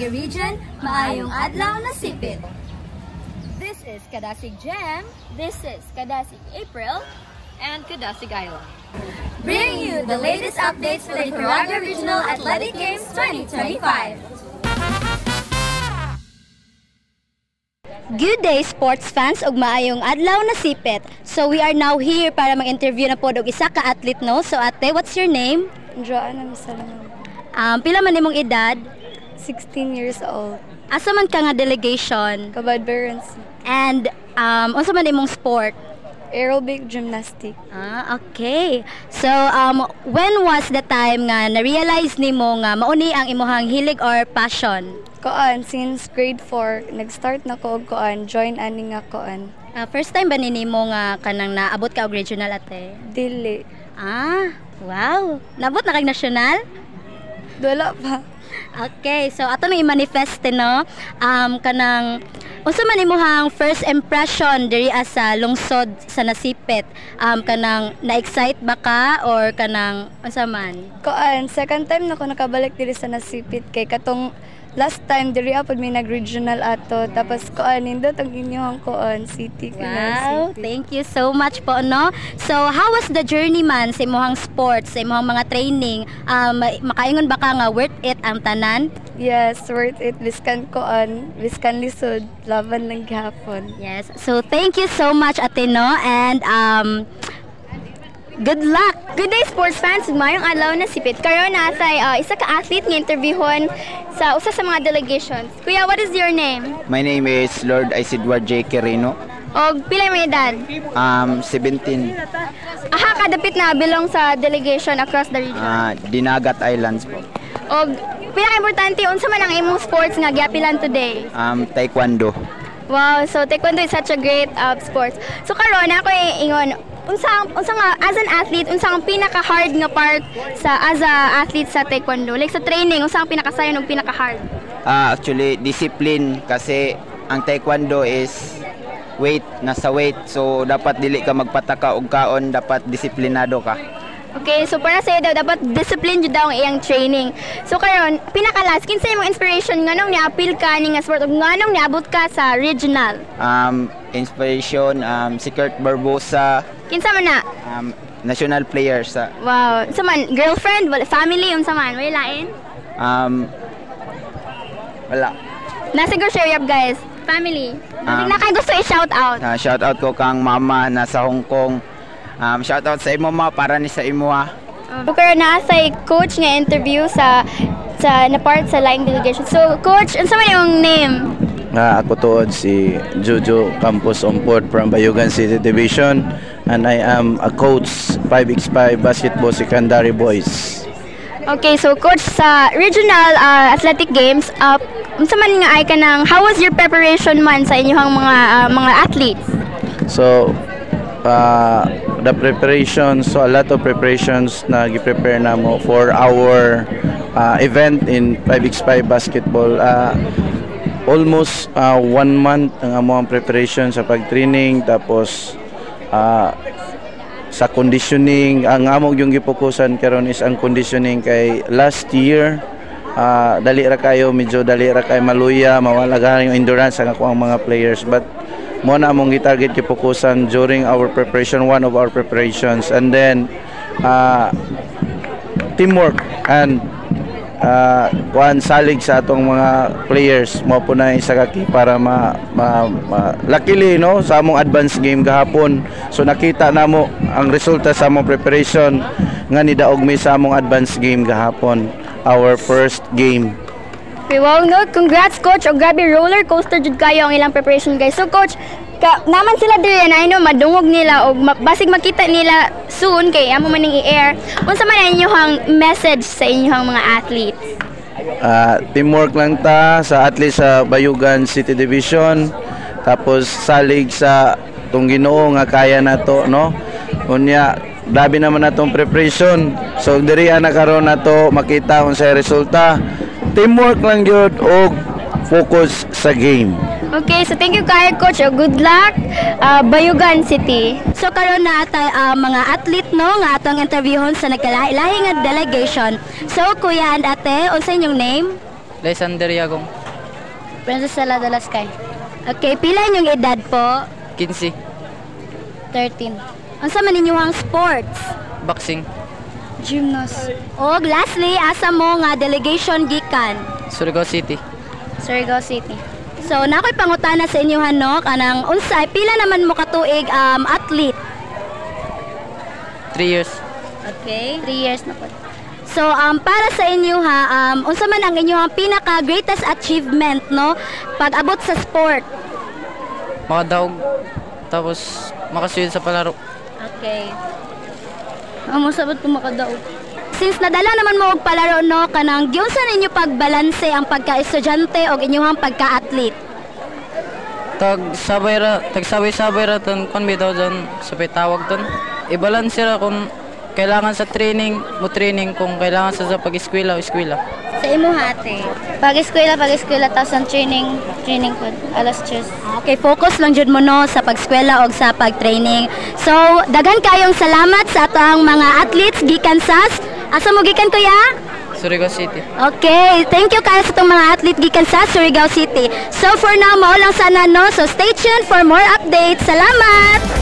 Cagayan Region, maayong adlaw na sipit. This is Kadasig Jam, This is Kadasig April, and Kadasig Island. bringing you the latest updates for the Caraga Regional Athletic Games 2025. Good day, sports fans, ug maayong adlaw na sipit. So we are now here para mag-interview na po og isa ka athlete, no? So ate, what's your name? Joanna Misalman. Pila man imong edad? 16 years old. Asa man ka nga delegation? Kabadbaran. And unsa man imong sport? Aerobic gymnastic. Okay. So when was the time nga na-realize nimo nga mauni ang imong hilig or passion? Koan, since grade 4, nag-start na ko og koan, join ani nga koan. First time ba nimo nga kanang naabot ka og regional ate? Dili. Wow. Naabot na kag national? Wala pa. Okay, so ato nang i-manifest no, kanang unsa man imong first impression diri sa lungsod sa Nasipit? Kanang na-excite ba ka or kanang unsa man? Koan, second time na ko nakabalik diri sa Nasipit kay katong last time diri apod may nag-regional ato tapos koan nindot ang inyong koan city. Wow, thank you so much po no. So how was the journey man sa imong sports, sa imong mga training? Makaingon ba ka nga worth it ang tanan? Yes, worth it. Biskan koan, biskan lisod, laban lang gihapon. Yes. So thank you so much ate no, and good luck! Good day, sports fans! Mayong adlaw na sipit. Karon nasay isa ka athlete nga interviewon sa usa sa mga delegations. Kuya, what is your name? My name is Lord Isidro J. Quirino. Og pila may edad? 17. Aha, kadapit na belong sa delegation across the region. Dinagat Islands po. Og pila ka importante unsa man ang imong sports nga giapilan today? Taekwondo. Wow, so taekwondo is such a great sport. So karon ako ingon unsa nga as an athlete unsa ang pinaka-hard nga part sa as a athlete sa taekwondo? Like sa training, unsa ang pinaka-sayon ug pinaka-hard? Actually, discipline kasi ang taekwondo is weight, nasa weight. So dapat dili ka magpataka og kaon, dapat disiplinado ka. Okay, so para sa iyo daw dapat discipline jud daw ang iyang training. So karon, pinaka-last kinsa imong inspiration nganong ni-appeal ka ni nga sport ug nganong niabot ka sa regional? Inspiration si Kurt Barbosa. Kinsa man na? National player sa. Wow, unsa man girlfriend, family unsa man? Way lain? Wala. Nasiguro share up guys. Family. Na kay gusto i-shout out. Shout out ko kang mama nasa Hong Kong. Shout out sa imo ma para ni sa imo ha. Bukar na sa coach nga interview sa na part sa Laing Delegation. So coach, unsa man yung name? Ako tuod si Jojo Campos Omport from Bayugan City Division and I am a coach 5x5 basketball secondary boys. Okay, so coach sa regional athletic games, unsa man nga ay kanang how was your preparation man sa inyong mga athletes? So the preparations, so a lot of preparations na gi-prepare namo for our event in 5x5 basketball. Almost 1 month ang among preparation sa pag-training tapos sa conditioning. Ang among yung gipokusan karon is ang conditioning kay last year medyo dali ra kayo maluya, mawala yung endurance ang ako ang mga players, but mo na among gitarget gipokusan during our preparation, one of our preparations, and then teamwork and salig sa atong mga players mo po na isa kaki para luckily no sa among advanced game gahapon, so nakita namo ang resulta sa among preparation nga nidaog mi sa among advanced game gahapon, our first game. Okay, wow, no, congrats coach. O grabe roller coaster jud kayo ang ilang preparation guys. So coach, naman sila diri na madungog nila o basig makita nila soon kay amo man ning i-air. Unsa man ang inyong message sa inyong mga athletes? Teamwork lang ta sa athletes sa Bayugan City Division. Tapos salig sa tong Ginoo nga kaya nato no. Unya dabi naman natong preparation. So diri ana karon nato makita unsay resulta. Teamwork lang yun o focus sa game. Okay, so thank you kayo coach. Good luck, Bayugan City. So karon na mga athlete no nga atong interviewon sa nagkalahi-lahi nga delegation. So kuya and ate, unsa inyong name? Lysander Yagong. Princess Stella de la Sky. Okay, pila inyong edad po? 15. 13. Unsa man inyong sports? Boxing. Gymnast. Og lastly, asa mo nga delegation gikan? Surigao City. Surigao City. So, nakoy pangutana sa inyo no, kanang unsay pila naman mo katuig athlete? 3 years. Okay. 3 years na po. So, para sa inyo ha, unsa man ang inyong pinaka greatest achievement no pag abot sa sport? Makadaog. Tapos makasuyod sa palaro. Okay. Amo sabot ko makadaog. Since nadala naman mo og palaro no kanang giunsa ninyo pagbalanse ang pagka-estudyante og inyong pagka-athlete? Tagsabay-sabay ra ton kon bitaw don sa pitawag ton. I-balance ra kung kailangan sa training, mo training kung kailangan sa pag-eskwela o eskwela. Sa imo hati. Pag-eskwela tapos ang training po. Alas 10. Okay, focus lang jud mo no sa pag-eskwela o sa pag-training. So, daghan kayong salamat sa atong mga athletes gikan sa asa mo gikan kuya? Surigao City. Okay, thank you kayo sa itong mga athlete gikan sa Surigao City. So for now, mao lang sana no. So stay tuned for more updates. Salamat!